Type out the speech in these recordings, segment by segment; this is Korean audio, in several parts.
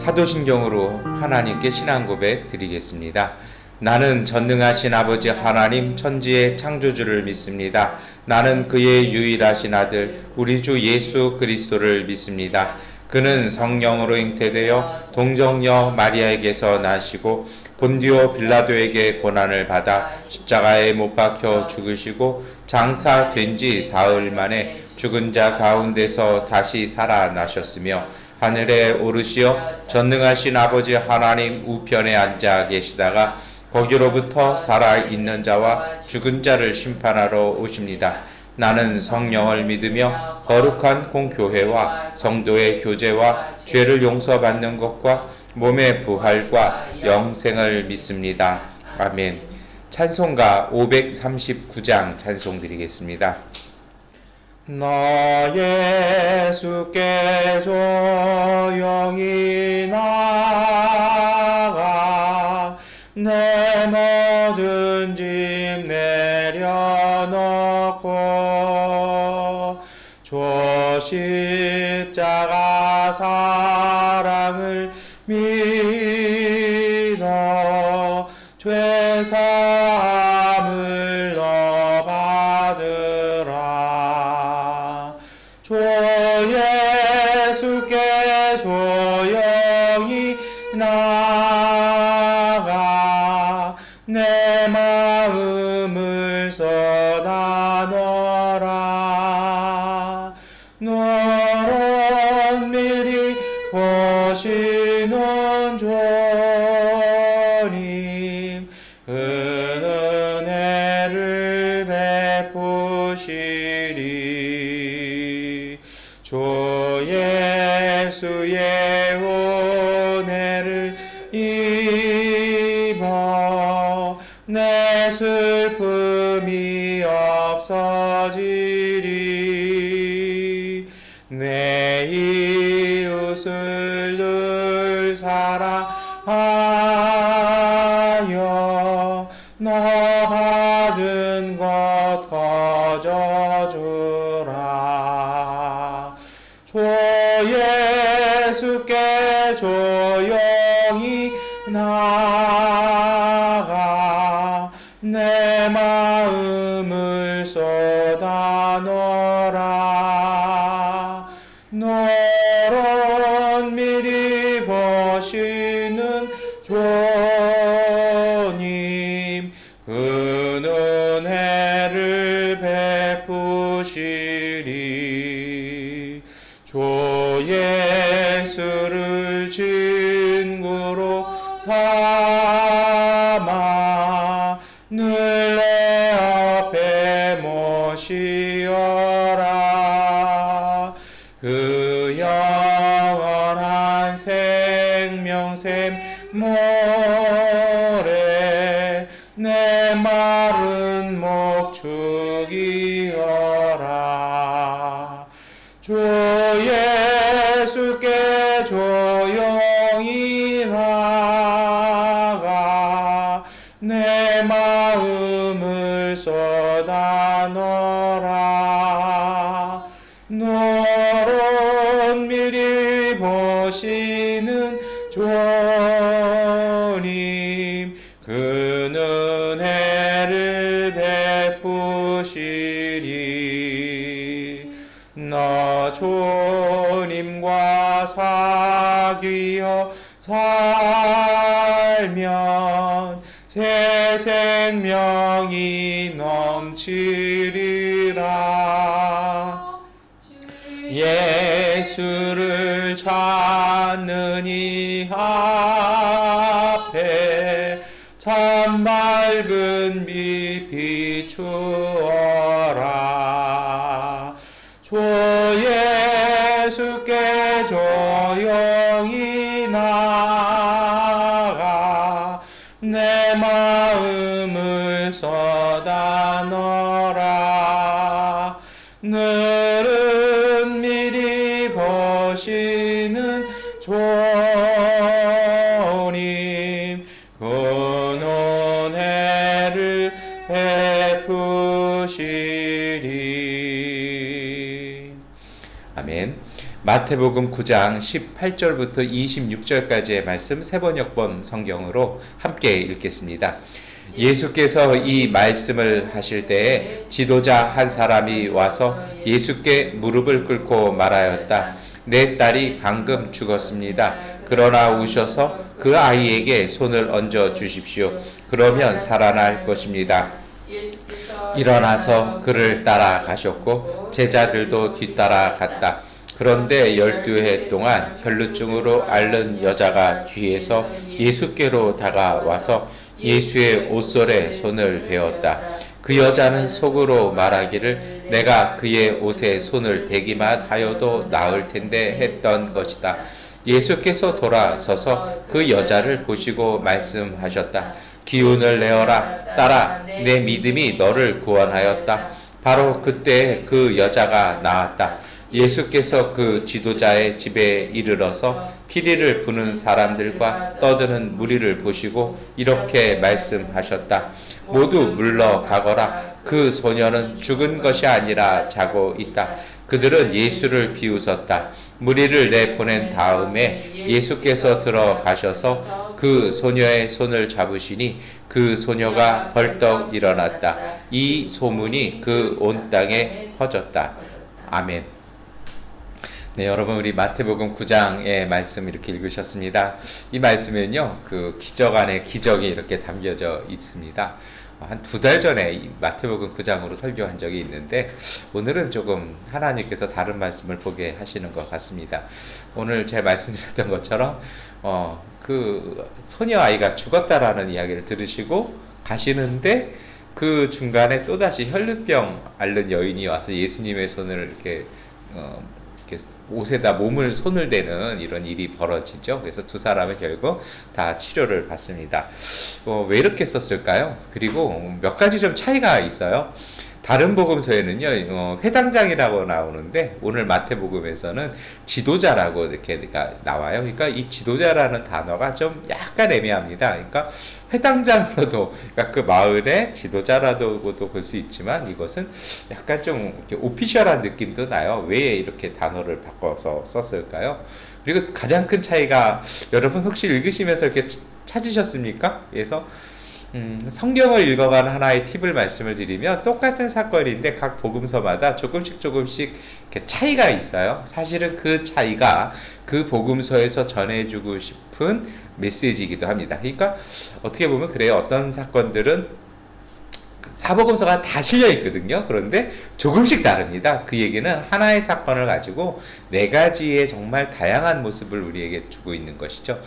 사도신경으로 하나님께 신앙 고백 드리겠습니다. 나는 전능하신 아버지 하나님 천지의 창조주를 믿습니다. 나는 그의 유일하신 아들 우리 주 예수 그리스도를 믿습니다. 그는 성령으로 잉태되어 동정녀 마리아에게서 나시고 본디오 빌라도에게 고난을 받아 십자가에 못 박혀 죽으시고 장사된 지 사흘 만에 죽은 자 가운데서 다시 살아나셨으며 하늘에 오르시어 전능하신 아버지 하나님 우편에 앉아 계시다가 거기로부터 살아있는 자와 죽은 자를 심판하러 오십니다. 나는 성령을 믿으며 거룩한 공교회와 성도의 교제와 죄를 용서받는 것과 몸의 부활과 영생을 믿습니다. 아멘. 찬송가 539장 찬송 드리겠습니다. 나 예수께 조용히 나가 내 모든 짐 내려놓고 주 십자가 사랑을 믿어 죄사함을 너 받으라. 주 예수께 조용히 나가 내 마음을 쏟아 놓으라. 너를 미리 보시는 주님 그 은혜를 베푸시리. 주 예수의 은혜를 입어 내 슬픔이 없어지리. 내 이웃을 늘 사랑하여 너 받은 것 거저주라. 주 예수께 조용히 나가 내 마음을 쏟아 놓으라. 너를 미리 보시는 주님 그 은혜를 베푸시리. 주 예수를 친구로 삼아 늘 내 앞에 모시어라. 그 영원한 생명샘 모래 내 마른 목 죽이어라. 주 예수께 조용히 나가 내 마음을 쏟아 놓으라. 너를 미리 보시는 주님 그 은혜를 베푸시리. 나 주님과 사귀어 살면 새 생명이 넘치리라. 예수를 찾는 이 앞에 참 밝은 빛 비추어라. 주 예수께 조용히 나가 내 마음을 쏟아 놓으라. 늘은 미리 보시는 주님 그 은혜를 베푸시리. 아멘. 마태복음 9장 18절부터 26절까지의 말씀 세번역번 성경으로 함께 읽겠습니다. 예수께서 이 말씀을 하실 때에 지도자 한 사람이 와서 예수께 무릎을 꿇고 말하였다. 내 딸이 방금 죽었습니다. 그러나 오셔서 그 아이에게 손을 얹어 주십시오. 그러면 살아날 것입니다. 일어나서 그를 따라가셨고 제자들도 뒤따라 갔다. 그런데 12해 동안 혈루증으로 앓는 여자가 뒤에서 예수께로 다가와서 예수의 옷솔에 손을 대었다. 그 여자는 속으로 말하기를 내가 그의 옷에 손을 대기만 하여도 나을 텐데 했던 것이다. 예수께서 돌아서서 그 여자를 보시고 말씀하셨다. 기운을 내어라. 딸아, 내 믿음이 너를 구원하였다. 바로 그때 그 여자가 나았다. 예수께서 그 지도자의 집에 이르러서 피리를 부는 사람들과 떠드는 무리를 보시고 이렇게 말씀하셨다. 모두 물러가거라. 그 소녀는 죽은 것이 아니라 자고 있다. 그들은 예수를 비웃었다. 무리를 내보낸 다음에 예수께서 들어가셔서 그 소녀의 손을 잡으시니 그 소녀가 벌떡 일어났다. 이 소문이 그 온 땅에 퍼졌다. 아멘. 네, 여러분 우리 마태복음 9장의 말씀 이렇게 읽으셨습니다. 이 말씀은요, 그 기적 안에 기적이 이렇게 담겨져 있습니다. 한 2달 전에 이 마태복음 9장으로 설교한 적이 있는데 오늘은 조금 하나님께서 다른 말씀을 보게 하시는 것 같습니다. 오늘 제 말씀드렸던 것처럼 그 소녀 아이가 죽었다라는 이야기를 들으시고 가시는데 그 중간에 또다시 혈루병 앓는 여인이 와서 예수님의 손을 이렇게 옷에다 손을 대는 이런 일이 벌어지죠. 그래서 두 사람은 결국 다 치료를 받습니다. 왜 이렇게 썼을까요? 그리고 몇 가지 좀 차이가 있어요. 다른 복음서에는요, 회당장이라고 나오는데 오늘 마태복음에서는 지도자라고 이렇게 나와요. 그러니까 이 지도자라는 단어가 좀 약간 애매합니다. 그러니까 회당장으로도, 그러니까 그 마을의 지도자라고도 볼 수 있지만 이것은 약간 좀 이렇게 오피셜한 느낌도 나요. 왜 이렇게 단어를 바꿔서 썼을까요? 그리고 가장 큰 차이가 여러분 혹시 읽으시면서 이렇게 찾으셨습니까? 그래서 성경을 읽어가는 하나의 팁을 말씀을 드리면 똑같은 사건인데 각 복음서마다 조금씩 이렇게 차이가 있어요. 사실은 그 차이가 그 복음서에서 전해주고 싶은 메시지이기도 합니다. 그러니까 어떻게 보면 그래요. 어떤 사건들은 사복음서가 다 실려 있거든요. 그런데 조금씩 다릅니다. 그 얘기는 하나의 사건을 가지고 4가지의 정말 다양한 모습을 우리에게 주고 있는 것이죠.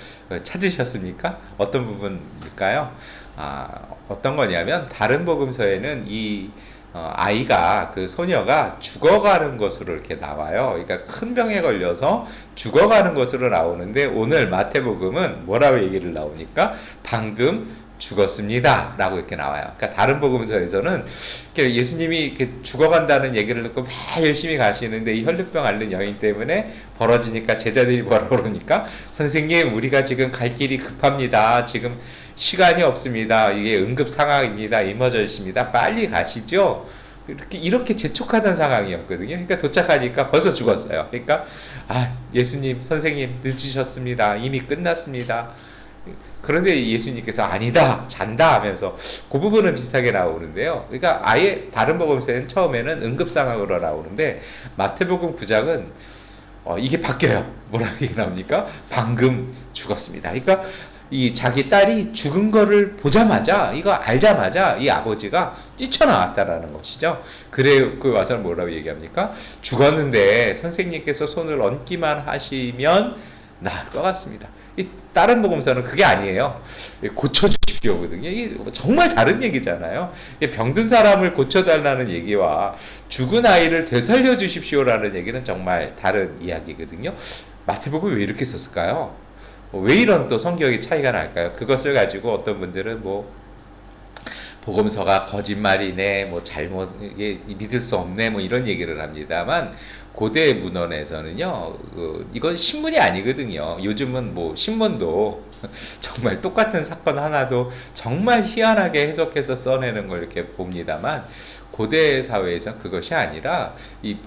찾으셨습니까? 어떤 부분일까요? 어떤 거냐면 다른 복음서에는 이 아이가, 그 소녀가 죽어가는 것으로 이렇게 나와요. 그러니까 큰 병에 걸려서 죽어가는 것으로 나오는데 오늘 마태복음은 뭐라고 얘기를 나오니까 방금 죽었습니다 라고 이렇게 나와요. 그러니까 다른 복음서에서는 예수님이 이렇게 죽어간다는 얘기를 듣고 막 열심히 가시는데 이 혈루병 앓는 여인 때문에 벌어지니까 제자들이 뭐라고 그러니까 선생님 우리가 지금 갈 길이 급합니다. 지금 시간이 없습니다. 이게 응급 상황입니다. 이머전시입니다. 빨리 가시죠. 이렇게 재촉하던 상황이었거든요. 그러니까 도착하니까 벌써 죽었어요. 그러니까 예수님 선생님 늦으셨습니다. 이미 끝났습니다. 그런데 예수님께서 아니다 잔다 하면서 그 부분은 비슷하게 나오는데요. 그러니까 아예 다른 복음서에는 처음에는 응급 상황으로 나오는데 마태복음 9장은 이게 바뀌어요. 뭐라고 나옵니까? 방금 죽었습니다. 그러니까 이 자기 딸이 죽은 거를 보자마자, 이거 알자마자 이 아버지가 뛰쳐나왔다라는 것이죠. 그래, 그 와서 뭐라고 얘기합니까? 죽었는데 선생님께서 손을 얹기만 하시면 나을 것 같습니다. 다른 복음서는 그게 아니에요. 고쳐주십시오거든요. 이게 정말 다른 얘기잖아요. 병든 사람을 고쳐달라는 얘기와 죽은 아이를 되살려 주십시오라는 얘기는 정말 다른 이야기거든요. 마태복음 왜 이렇게 썼을까요? 왜 이런 또 성격의 차이가 날까요? 그것을 가지고 어떤 분들은 복음서가 거짓말이네, 잘못, 이게 믿을 수 없네, 이런 얘기를 합니다만, 고대 문헌에서는요, 이건 신문이 아니거든요. 요즘은 뭐 신문도 정말 똑같은 사건 하나도 정말 희한하게 해석해서 써내는 걸 이렇게 봅니다만, 고대 사회에서 그것이 아니라 이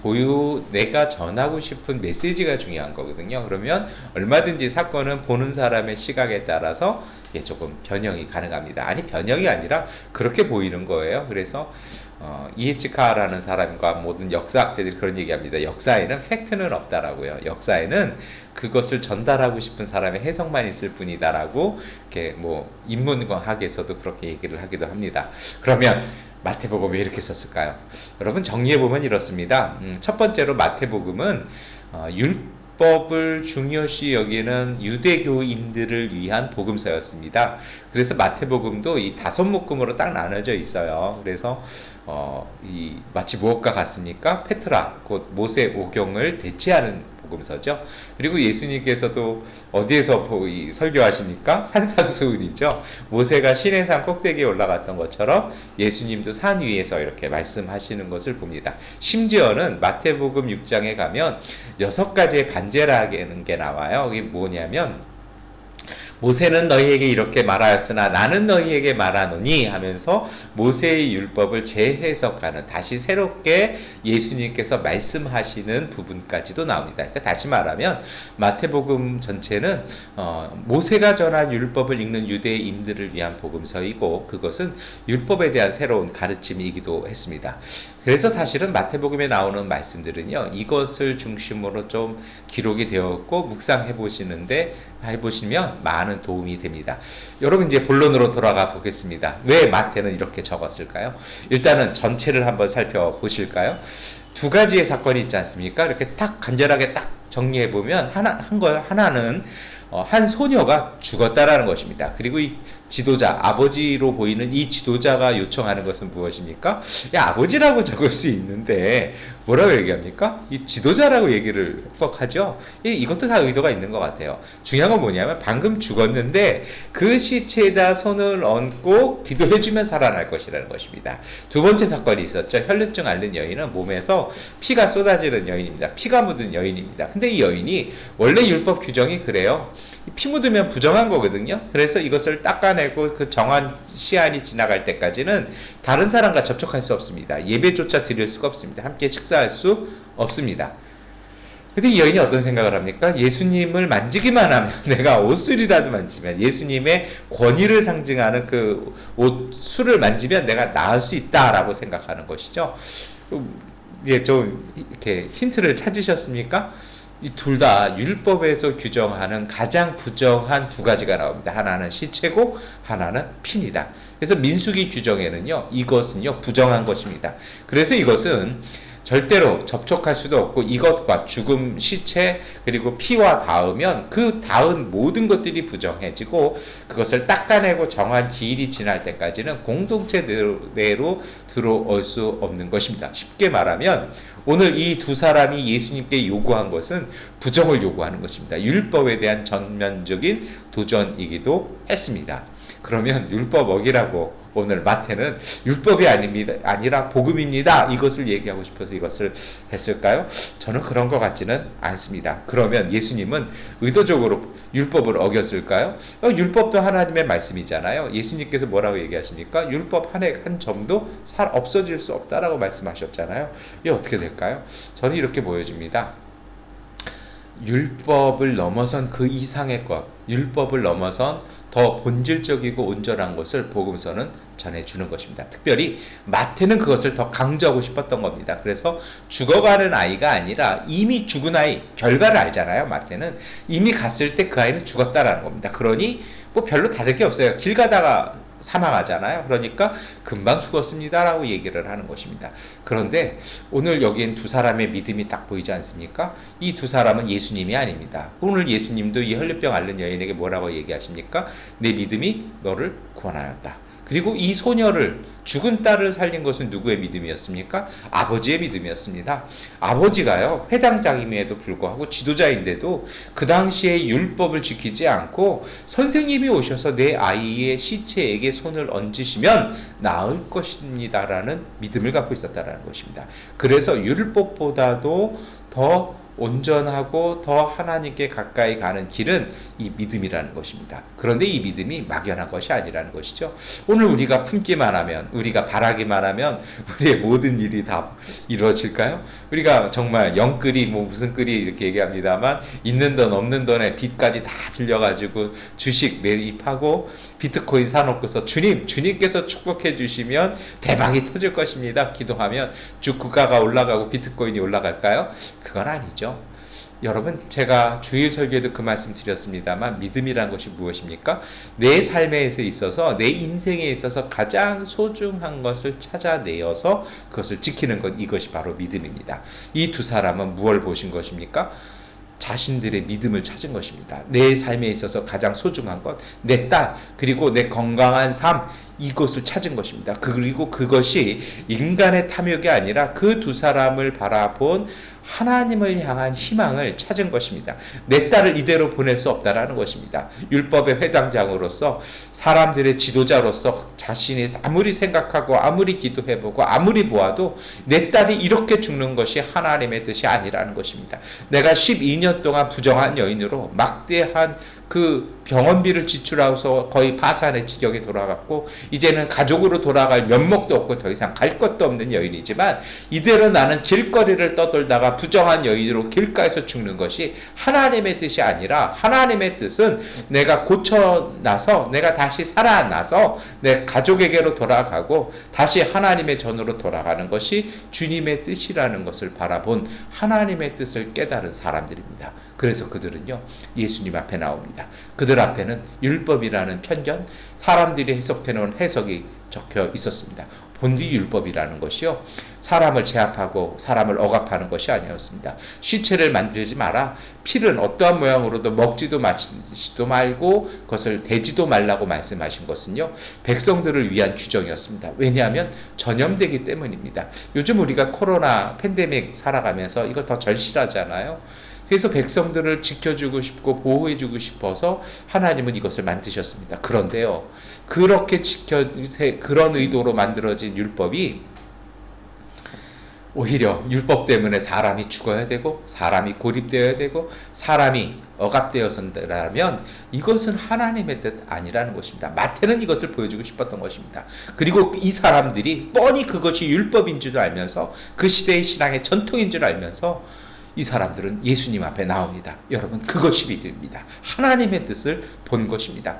내가 전하고 싶은 메시지가 중요한 거거든요. 그러면 얼마든지 사건은 보는 사람의 시각에 따라서 조금 변형이 가능합니다. 아니, 변형이 아니라 그렇게 보이는 거예요. 그래서 이에치카라는 사람과 모든 역사학자들이 그런 얘기합니다. 역사에는 팩트는 없다라고요. 역사에는 그것을 전달하고 싶은 사람의 해석만 있을 뿐이다라고 이렇게 뭐 인문학에서도 그렇게 얘기를 하기도 합니다. 그러면 마태복음 왜 이렇게 썼을까요? 여러분, 정리해보면 이렇습니다. 첫 번째로 마태복음은 율법을 중요시 여기는 유대교인들을 위한 복음서였습니다. 그래서 마태복음도 이 5묶음으로 딱 나눠져 있어요. 그래서 마치 무엇과 같습니까? 페트라, 곧 모세 오경을 대체하는 복음서죠. 그리고 예수님께서도 어디에서 설교하십니까? 산상수훈이죠. 모세가 시내산 꼭대기에 올라갔던 것처럼 예수님도 산 위에서 이렇게 말씀하시는 것을 봅니다. 심지어는 마태복음 6장에 가면 6가지의 반제라는 게 나와요. 이게 뭐냐면, 모세는 너희에게 이렇게 말하였으나 나는 너희에게 말하노니 하면서 모세의 율법을 재해석하는, 다시 새롭게 예수님께서 말씀하시는 부분까지도 나옵니다. 그러니까 다시 말하면 마태복음 전체는 모세가 전한 율법을 읽는 유대인들을 위한 복음서이고, 그것은 율법에 대한 새로운 가르침이기도 했습니다. 그래서 사실은 마태복음에 나오는 말씀들은요, 이것을 중심으로 좀 기록이 되었고 묵상해 보시면 많은 도움이 됩니다. 여러분, 이제 본론으로 돌아가 보겠습니다. 왜 마태는 이렇게 적었을까요? 일단은 전체를 한번 살펴보실까요? 2가지의 사건이 있지 않습니까? 이렇게 딱 간절하게 딱 정리해 보면 하나는 한 소녀가 죽었다라는 것입니다. 그리고 이 지도자, 아버지로 보이는 이 지도자가 요청하는 것은 무엇입니까? 아버지라고 적을 수 있는데 뭐라고 얘기합니까? 이 지도자라고 얘기를 하죠. 이것도 다 의도가 있는 것 같아요. 중요한 건 뭐냐면, 방금 죽었는데 그 시체에다 손을 얹고 기도해주면 살아날 것이라는 것입니다. 2번째 사건이 있었죠. 혈루증 앓는 여인은 몸에서 피가 쏟아지는 여인입니다. 피가 묻은 여인입니다. 근데 이 여인이 원래 율법 규정이 그래요. 피 묻으면 부정한 거거든요. 그래서 이것을 닦아내고 그 정한 시한이 지나갈 때까지는 다른 사람과 접촉할 수 없습니다. 예배조차 드릴 수가 없습니다. 함께 식사할 수 없습니다. 근데 이 여인이 어떤 생각을 합니까? 예수님을 만지기만 하면, 내가 옷술이라도 만지면, 예수님의 권위를 상징하는 그 옷술을 만지면 내가 나을 수 있다라고 생각하는 것이죠. 이제 좀 이렇게 힌트를 찾으셨습니까? 이 둘 다 율법에서 규정하는 가장 부정한 2가지가 나옵니다. 하나는 시체고 하나는 피입니다. 그래서 민수기 규정에는요, 이것은요 부정한 것입니다. 그래서 이것은 절대로 접촉할 수도 없고, 이것과 죽음, 시체, 그리고 피와 닿으면 그 닿은 모든 것들이 부정해지고, 그것을 닦아내고 정한 기일이 지날 때까지는 공동체 내로 들어올 수 없는 것입니다. 쉽게 말하면 오늘 이 2사람이 예수님께 요구한 것은 부정을 요구하는 것입니다. 율법에 대한 전면적인 도전이기도 했습니다. 그러면 율법 어기라고 오늘 마태는 율법이 아니라 복음입니다, 이것을 얘기하고 싶어서 이것을 했을까요? 저는 그런 것 같지는 않습니다. 그러면 예수님은 의도적으로 율법을 어겼을까요? 율법도 하나님의 말씀이잖아요. 예수님께서 뭐라고 얘기하십니까? 율법 한 점도 없어질 수 없다라고 말씀하셨잖아요. 이게 어떻게 될까요? 저는 이렇게 보여집니다. 율법을 넘어선 그 이상의 것, 율법을 넘어선 더 본질적이고 온전한 것을 복음서는 전해주는 것입니다. 특별히 마태는 그것을 더 강조하고 싶었던 겁니다. 그래서 죽어가는 아이가 아니라 이미 죽은 아이, 결과를 알잖아요. 마태는 이미 갔을 때 그 아이는 죽었다라는 겁니다. 그러니 뭐 별로 다를 게 없어요. 길 가다가 사망하잖아요. 그러니까 금방 죽었습니다라고 얘기를 하는 것입니다. 그런데 오늘 여기엔 2사람의 믿음이 딱 보이지 않습니까? 이 2사람은 예수님이 아닙니다. 오늘 예수님도 이 혈루병 앓는 여인에게 뭐라고 얘기하십니까? 내 믿음이 너를 구원하였다. 그리고 이 소녀를, 죽은 딸을 살린 것은 누구의 믿음이었습니까? 아버지의 믿음이었습니다. 아버지가요, 회당장임에도 불구하고 지도자인데도 그 당시에 율법을 지키지 않고 선생님이 오셔서 내 아이의 시체에게 손을 얹으시면 나을 것입니다라는 믿음을 갖고 있었다라는 것입니다. 그래서 율법보다도 더 온전하고 더 하나님께 가까이 가는 길은 이 믿음이라는 것입니다. 그런데 이 믿음이 막연한 것이 아니라는 것이죠. 오늘 우리가 품기만 하면, 우리가 바라기만 하면 우리의 모든 일이 다 이루어질까요? 우리가 정말 영끌이 뭐 무슨 끌이 이렇게 얘기합니다만, 있는 돈 없는 돈에 빚까지 다 빌려가지고 주식 매입하고 비트코인 사놓고서 주님께서 축복해 주시면 대박이 터질 것입니다. 기도하면 주가가 올라가고 비트코인이 올라갈까요? 그건 아니죠. 여러분, 제가 주일 설교에도 그 말씀 드렸습니다만, 믿음이란 것이 무엇입니까? 내 삶에 있어서, 내 인생에 있어서 가장 소중한 것을 찾아내어서 그것을 지키는 것, 이것이 바로 믿음입니다. 이 두 사람은 무엇을 보신 것입니까? 자신들의 믿음을 찾은 것입니다. 내 삶에 있어서 가장 소중한 것, 내 딸, 그리고 내 건강한 삶, 이것을 찾은 것입니다. 그리고 그것이 인간의 탐욕이 아니라 그 두 사람을 바라본 하나님을 향한 희망을 찾은 것입니다. 내 딸을 이대로 보낼 수 없다라는 것입니다. 율법의 회당장으로서, 사람들의 지도자로서 자신이 아무리 생각하고 아무리 기도해보고 아무리 보아도 내 딸이 이렇게 죽는 것이 하나님의 뜻이 아니라는 것입니다. 내가 12년 동안 부정한 여인으로 막대한 그 병원비를 지출하고서 거의 파산의 지경에 돌아갔고, 이제는 가족으로 돌아갈 면목도 없고 더 이상 갈 것도 없는 여인이지만, 이대로 나는 길거리를 떠돌다가 부정한 여인으로 길가에서 죽는 것이 하나님의 뜻이 아니라, 하나님의 뜻은 내가 고쳐나서, 내가 다시 살아나서 내 가족에게로 돌아가고 다시 하나님의 전으로 돌아가는 것이 주님의 뜻이라는 것을 바라본 하나님의 뜻을 깨달은 사람들입니다. 그래서 그들은요, 예수님 앞에 나옵니다. 그들 앞에는 율법이라는 편견, 사람들이 해석해놓은 해석이 적혀 있었습니다. 본디 율법이라는 것이요, 사람을 제압하고 사람을 억압하는 것이 아니었습니다. 시체를 만들지 마라, 피는 어떠한 모양으로도 먹지도 마시지도 말고 그것을 대지도 말라고 말씀하신 것은요, 백성들을 위한 규정이었습니다. 왜냐하면 전염되기 때문입니다. 요즘 우리가 코로나 팬데믹 살아가면서 이거 더 절실하잖아요. 그래서 백성들을 지켜주고 싶고 보호해주고 싶어서 하나님은 이것을 만드셨습니다. 그런데요, 그렇게 그런 의도로 만들어진 율법이 오히려 율법 때문에 사람이 죽어야 되고, 사람이 고립되어야 되고, 사람이 억압되어서라면 이것은 하나님의 뜻 아니라는 것입니다. 마태는 이것을 보여주고 싶었던 것입니다. 그리고 이 사람들이 뻔히 그것이 율법인 줄 알면서, 그 시대의 신앙의 전통인 줄 알면서 이 사람들은 예수님 앞에 나옵니다. 여러분, 그것이 믿음입니다. 하나님의 뜻을 본 것입니다.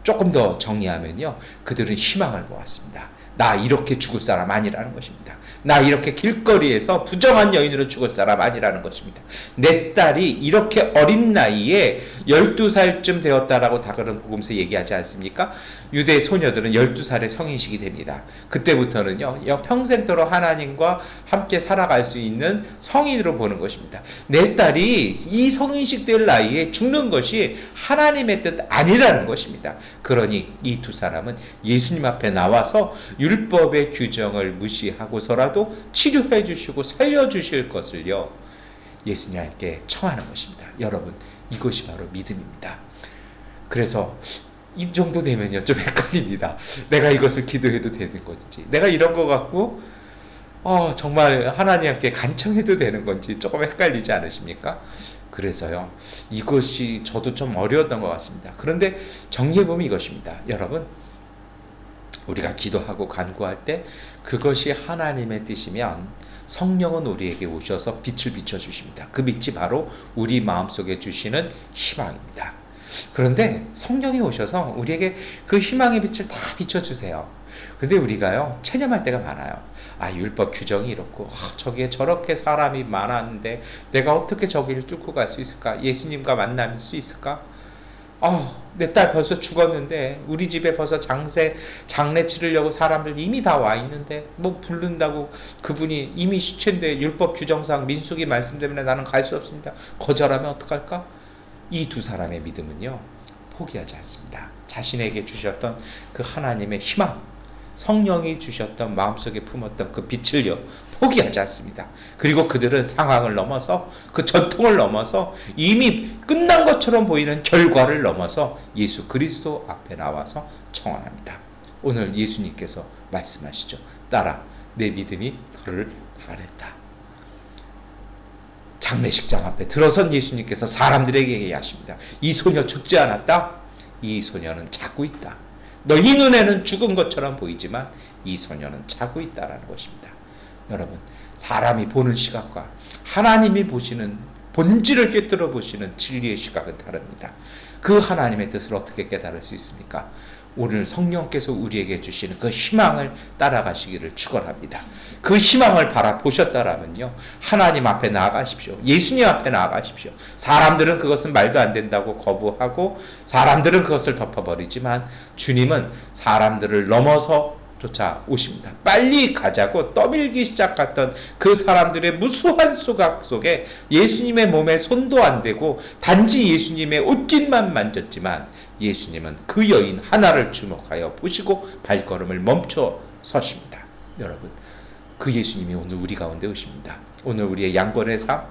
조금 더 정리하면요, 그들은 희망을 보았습니다. 나 이렇게 죽을 사람 아니라는 것입니다. 나 이렇게 길거리에서 부정한 여인으로 죽을 사람 아니라는 것입니다. 내 딸이 이렇게 어린 나이에 12살쯤 되었다라고 다그런 복음서 얘기하지 않습니까? 유대 소녀들은 12살에 성인식이 됩니다. 그때부터는요, 평생도록 하나님과 함께 살아갈 수 있는 성인으로 보는 것입니다. 내 딸이 이 성인식 될 나이에 죽는 것이 하나님의 뜻 아니라는 것입니다. 그러니 이 두 사람은 예수님 앞에 나와서 율법의 규정을 무시하고서라도 치료해 주시고 살려 주실 것을요, 예수님께 청하는 것입니다. 여러분, 이것이 바로 믿음입니다. 그래서 이 정도 되면요, 좀 헷갈립니다. 내가 이것을 기도해도 되는 건지, 내가 이런 거 갖고 정말 하나님께 간청해도 되는 건지 조금 헷갈리지 않으십니까? 그래서요, 이것이 저도 좀 어려웠던 것 같습니다. 그런데 정리해보면 이것입니다. 여러분, 우리가 기도하고 간구할 때 그것이 하나님의 뜻이면 성령은 우리에게 오셔서 빛을 비춰주십니다. 그 빛이 바로 우리 마음속에 주시는 희망입니다. 그런데 성령이 오셔서 우리에게 그 희망의 빛을 다 비춰주세요. 그런데 우리가요, 체념할 때가 많아요. 율법 규정이 이렇고, 저기에 저렇게 사람이 많았는데 내가 어떻게 저기를 뚫고 갈 수 있을까? 예수님과 만날 수 있을까? 내 딸 벌써 죽었는데, 우리 집에 벌써 장례 치르려고 사람들 이미 다 와 있는데, 뭐 부른다고 그분이 이미 시체인데 율법 규정상 민수기 말씀 때문에 나는 갈 수 없습니다. 거절하면 어떡할까? 이 두 사람의 믿음은요, 포기하지 않습니다. 자신에게 주셨던 그 하나님의 희망, 성령이 주셨던 마음속에 품었던 그 빛을요 포기하지 않습니다. 그리고 그들은 상황을 넘어서 그 전통을 넘어서 이미 끝난 것처럼 보이는 결과를 넘어서 예수 그리스도 앞에 나와서 청원합니다. 오늘 예수님께서 말씀하시죠. 딸아, 내 믿음이 너를 구원했다. 장례식장 앞에 들어선 예수님께서 사람들에게 얘기하십니다. 이 소녀 죽지 않았다. 이 소녀는 자고 있다. 너희 눈에는 죽은 것처럼 보이지만 이 소녀는 자고 있다라는 것입니다. 여러분, 사람이 보는 시각과 하나님이 보시는 본질을 꿰뚫어 보시는 진리의 시각은 다릅니다. 그 하나님의 뜻을 어떻게 깨달을 수 있습니까? 오늘 성령께서 우리에게 주시는 그 희망을 따라가시기를 축원합니다. 그 희망을 바라보셨다라면요, 하나님 앞에 나아가십시오. 예수님 앞에 나아가십시오. 사람들은 그것은 말도 안 된다고 거부하고 사람들은 그것을 덮어버리지만 주님은 사람들을 넘어서 쫓아오십니다. 빨리 가자고 떠밀기 시작했던 그 사람들의 무수한 수각 속에 예수님의 몸에 손도 안 대고 단지 예수님의 옷깃만 만졌지만 예수님은 그 여인 하나를 주목하여 보시고 발걸음을 멈춰 서십니다. 여러분, 그 예수님이 오늘 우리 가운데 오십니다. 오늘 우리의 양권의 삶,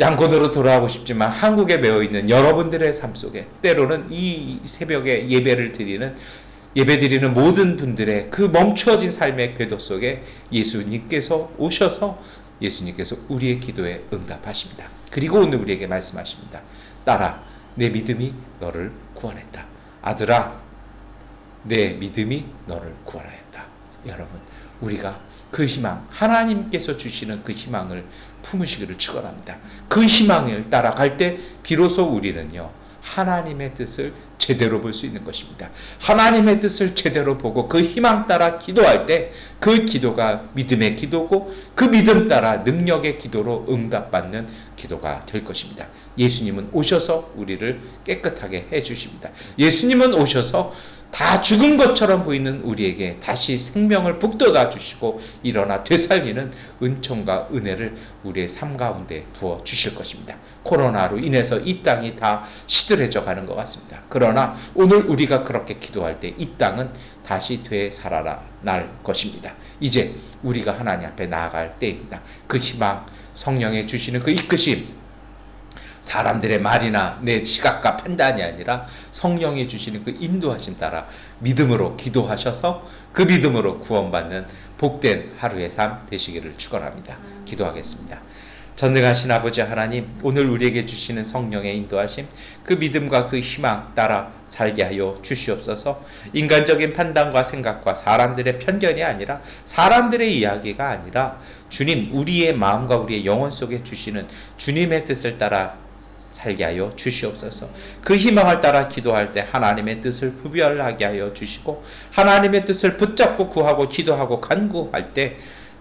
양권으로 돌아가고 싶지만 한국에 매어있는 여러분들의 삶 속에 때로는 이 새벽에 예배드리는 모든 분들의 그 멈추어진 삶의 궤도 속에 예수님께서 오셔서 예수님께서 우리의 기도에 응답하십니다. 그리고 오늘 우리에게 말씀하십니다. 딸아, 내 믿음이 너를 구원했다. 아들아, 내 믿음이 너를 구원하였다. 여러분, 우리가 그 희망, 하나님께서 주시는 그 희망을 품으시기를 축원합니다. 그 희망을 따라갈 때 비로소 우리는요, 하나님의 뜻을 제대로 볼 수 있는 것입니다. 하나님의 뜻을 제대로 보고 그 희망 따라 기도할 때 그 기도가 믿음의 기도고 그 믿음 따라 능력의 기도로 응답받는 기도가 될 것입니다. 예수님은 오셔서 우리를 깨끗하게 해주십니다. 예수님은 오셔서 다 죽은 것처럼 보이는 우리에게 다시 생명을 북돋아 주시고 일어나 되살리는 은총과 은혜를 우리의 삶 가운데 부어 주실 것입니다. 코로나로 인해서 이 땅이 다 시들해져 가는 것 같습니다. 그러나 오늘 우리가 그렇게 기도할 때 이 땅은 다시 되살아날 것입니다. 이제 우리가 하나님 앞에 나아갈 때입니다. 그 희망, 성령의 주시는 그 이끄심, 사람들의 말이나 내 시각과 판단이 아니라 성령이 주시는 그 인도하심 따라 믿음으로 기도하셔서 그 믿음으로 구원받는 복된 하루의 삶 되시기를 축원합니다. 기도하겠습니다. 전능하신 아버지 하나님, 오늘 우리에게 주시는 성령의 인도하심, 그 믿음과 그 희망 따라 살게 하여 주시옵소서. 인간적인 판단과 생각과 사람들의 편견이 아니라 사람들의 이야기가 아니라 주님, 우리의 마음과 우리의 영혼 속에 주시는 주님의 뜻을 따라 살게 하여 주시옵소서. 그 희망을 따라 기도할 때 하나님의 뜻을 구별하게 하여 주시고 하나님의 뜻을 붙잡고 구하고 기도하고 간구할 때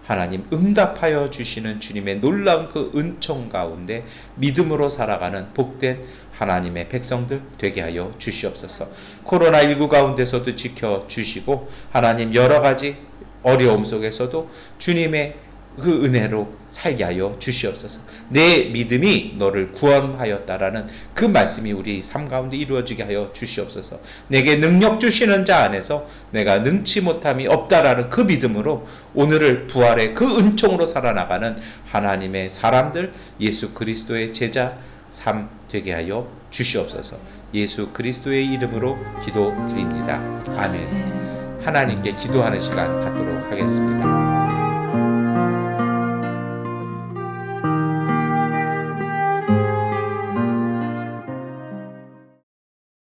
하나님 응답하여 주시는 주님의 놀라운 그 은총 가운데 믿음으로 살아가는 복된 하나님의 백성들 되게 하여 주시옵소서. 코로나19 가운데서도 지켜주시고 하나님 여러 가지 어려움 속에서도 주님의 그 은혜로 살게 하여 주시옵소서. 내 믿음이 너를 구원하였다라는 그 말씀이 우리 삶 가운데 이루어지게 하여 주시옵소서. 내게 능력 주시는 자 안에서 내가 능치 못함이 없다라는 그 믿음으로 오늘을 부활의 그 은총으로 살아나가는 하나님의 사람들, 예수 그리스도의 제자 삶 되게 하여 주시옵소서. 예수 그리스도의 이름으로 기도드립니다. 아멘. 하나님께 기도하는 시간 갖도록 하겠습니다.